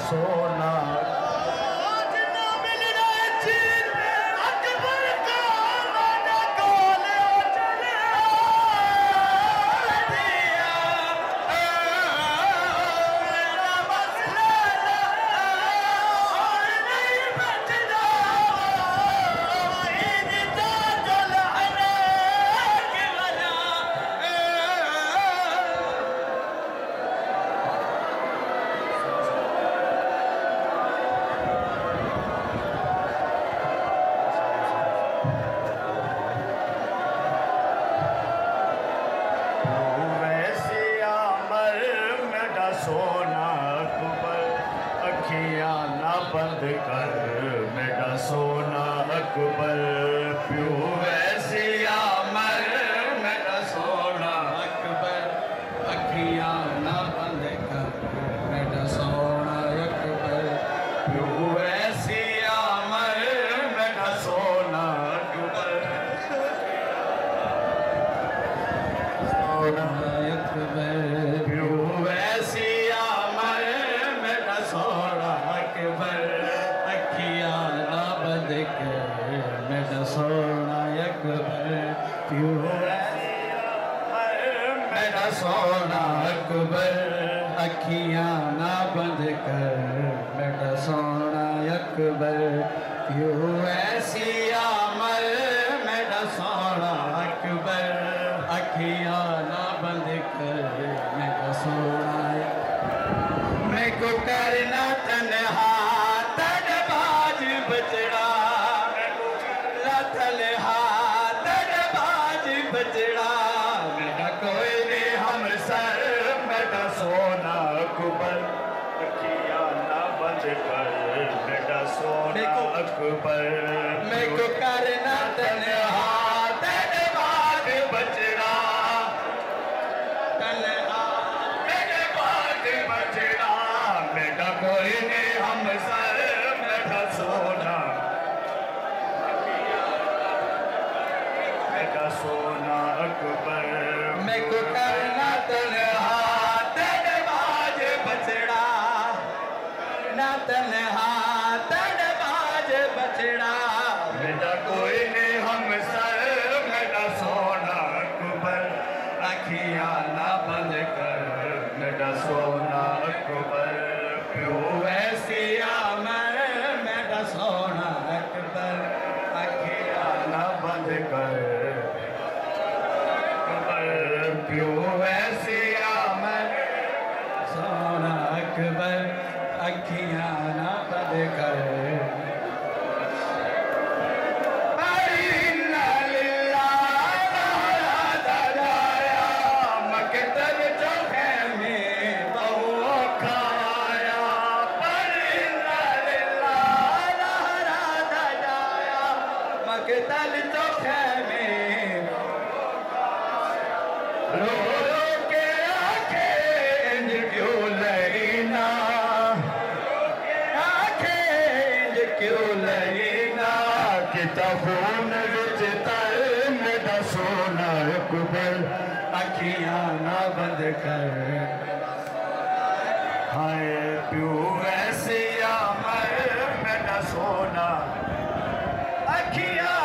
सोना बंद कर मेरा सोना अकबर प्यू वैसे अमर मेरा सोना अकबर अखियां ना बंद कर मेरा सोना अकबर प्यू वैसे अमर मेरा सोना अकबर सोना अकबर प्यू वैसे अमर मेरा सोना अकबर मेरा सोना अकबर प्यू मेरा सोना अकबर अखियां ना बंद कर मेरा सोना अकबर प्यू ऐसी अमर मेरा सोना अकबर अखियां ना बंद कर मेरा सोना मैं को करना तन्हा तड़बाज बचड़ा बचड़ा मेरा कोई नहीं हम सर मेरा सोना अकबर अखियां ना बंद कर मेरा सोना अकबर मैं को करना तन्हा तड़बाज बचड़ा तन्हा तड़बाज बचड़ा मेरा कोई नहीं हम सर मेरा सोना सोना अकबर मैं को करना तन्हा तड़बाज बचड़ा ना तन्हा तड़बाज बचड़ा मेरा कोई नहीं हम सर मेरा सोना अकबर अखियां ना बंद कर मेरा सोना अकबर प्यू वैसी अमर मेरा सोना अकबर अखियां ना बंद कर प्यू वैसे अमर सोना अकबर अखियां ना बंद कर मकतल चौखे में बहु खाया मकतल चौखे में रो रो के आंखें क्यों लगीना आंखें क्यों लगीना किताबों विच तर मेरा सोना अकबर अखियां ना बंद कर हाय प्यू वैसे अमर मेरा सोना अखियां